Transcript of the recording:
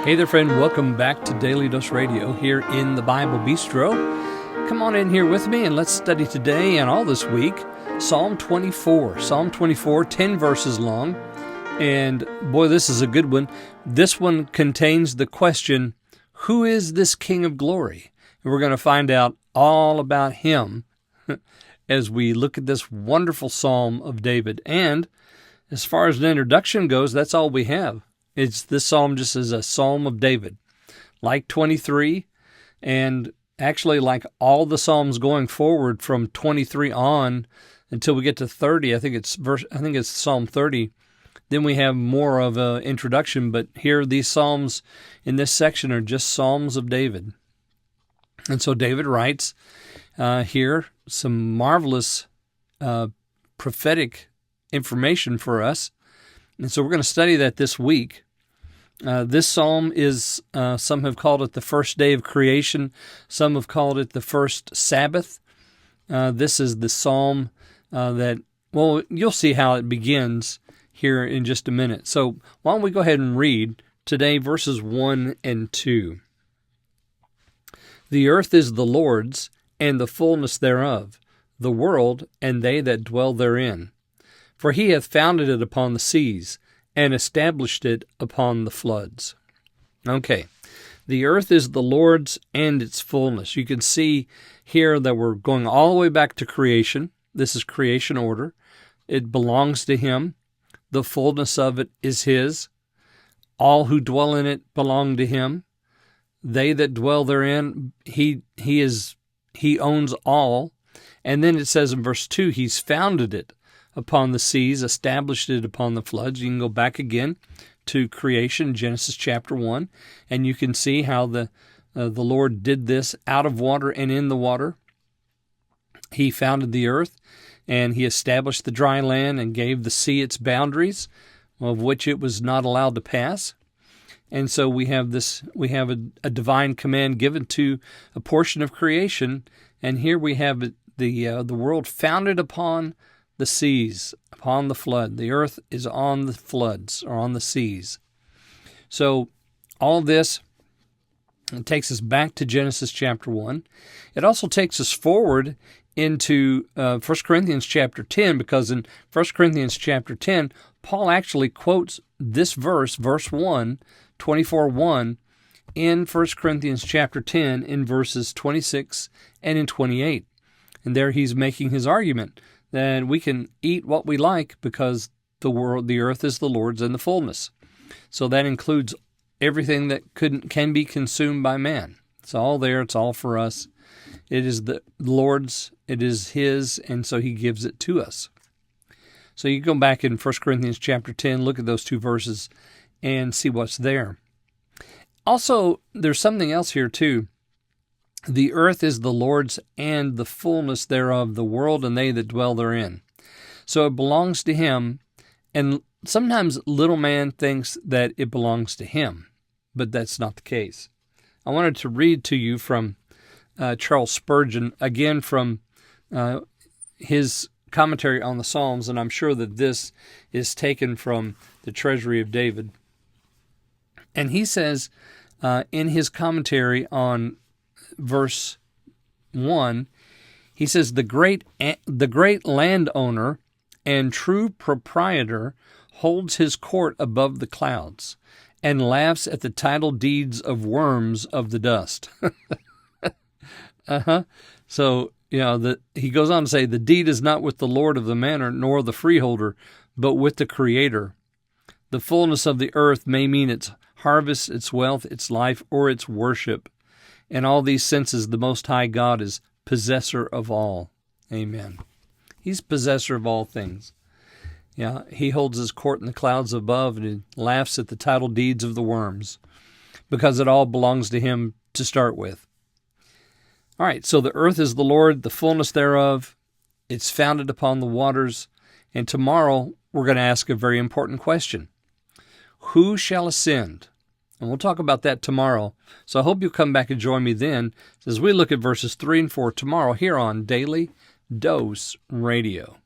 Hey there, friend. Welcome back to Daily Dose Radio here in the Bible Bistro. Come on in here with me and let's study today and all this week Psalm 24. Psalm 24, 10 verses long. And boy, this is a good one. This one contains the question, who is this King of Glory? And we're going to find out all about him as we look at this wonderful Psalm of David. And as far as an introduction goes, that's all we have. This psalm just is a psalm of David, like 23, and actually like all the psalms going forward from 23 on until we get to 30. I think it's Psalm 30. Then we have more of an introduction, but here these psalms in this section are just psalms of David. And so David writes here some marvelous prophetic information for us. And so we're going to study that this week. This psalm is, some have called it the first day of creation. Some have called it the first Sabbath. This is the psalm you'll see how it begins here in just a minute. So why don't we go ahead and read today verses 1 and 2. The earth is the Lord's, and the fullness thereof, the world, and they that dwell therein. For he hath founded it upon the seas, and established it upon the floods. Okay, the earth is the Lord's and its fullness. You can see here that we're going all the way back to creation. This is creation order. It belongs to him. The fullness of it is his. All who dwell in it belong to him. They that dwell therein, he owns all. And then it says in verse 2, he's founded it upon the seas, established it upon the floods. You can go back again to creation, Genesis chapter 1, and you can see how the Lord did this out of water and in the water. He founded the earth, and he established the dry land and gave the sea its boundaries, of which it was not allowed to pass. And so we have a divine command given to a portion of creation, and here we have the world founded upon the seas, upon the flood. The earth is on the floods, or on the seas. So all this takes us back to Genesis chapter 1. It also takes us forward into 1 Corinthians chapter 10, because in 1 Corinthians chapter 10, Paul actually quotes this verse 1, 24:1, in 1 Corinthians chapter 10 in verses 26 and in 28. And there he's making his argument that we can eat what we like because the earth is the Lord's and the fullness. So that includes everything that can be consumed by man. It's all there. It's all for us. It is the Lord's. It is his, and so he gives it to us. So you go back in 1 Corinthians chapter 10, look at those two verses, and see what's there. Also, there's something else here too. The earth is the Lord's and the fullness thereof, the world and they that dwell therein. So it belongs to him, and sometimes little man thinks that it belongs to him, but that's not the case. I wanted to read to you from Charles Spurgeon, again from his commentary on the Psalms, and I'm sure that this is taken from the Treasury of David. And he says in his commentary on verse 1, he says, the great landowner and true proprietor holds his court above the clouds and laughs at the title deeds of worms of the dust. So, he goes on to say, the deed is not with the Lord of the manor, nor the freeholder, but with the Creator. The fullness of the earth may mean its harvest, its wealth, its life, or its worship. In all these senses, the Most High God is possessor of all. Amen. He's possessor of all things. Yeah, he holds his court in the clouds above, and he laughs at the title deeds of the worms, because it all belongs to him to start with. All right, so the earth is the Lord, the fullness thereof. It's founded upon the waters. And tomorrow, we're going to ask a very important question. Who shall ascend? And we'll talk about that tomorrow. So I hope you'll come back and join me then as we look at verses 3 and 4 tomorrow here on Daily Dose Radio.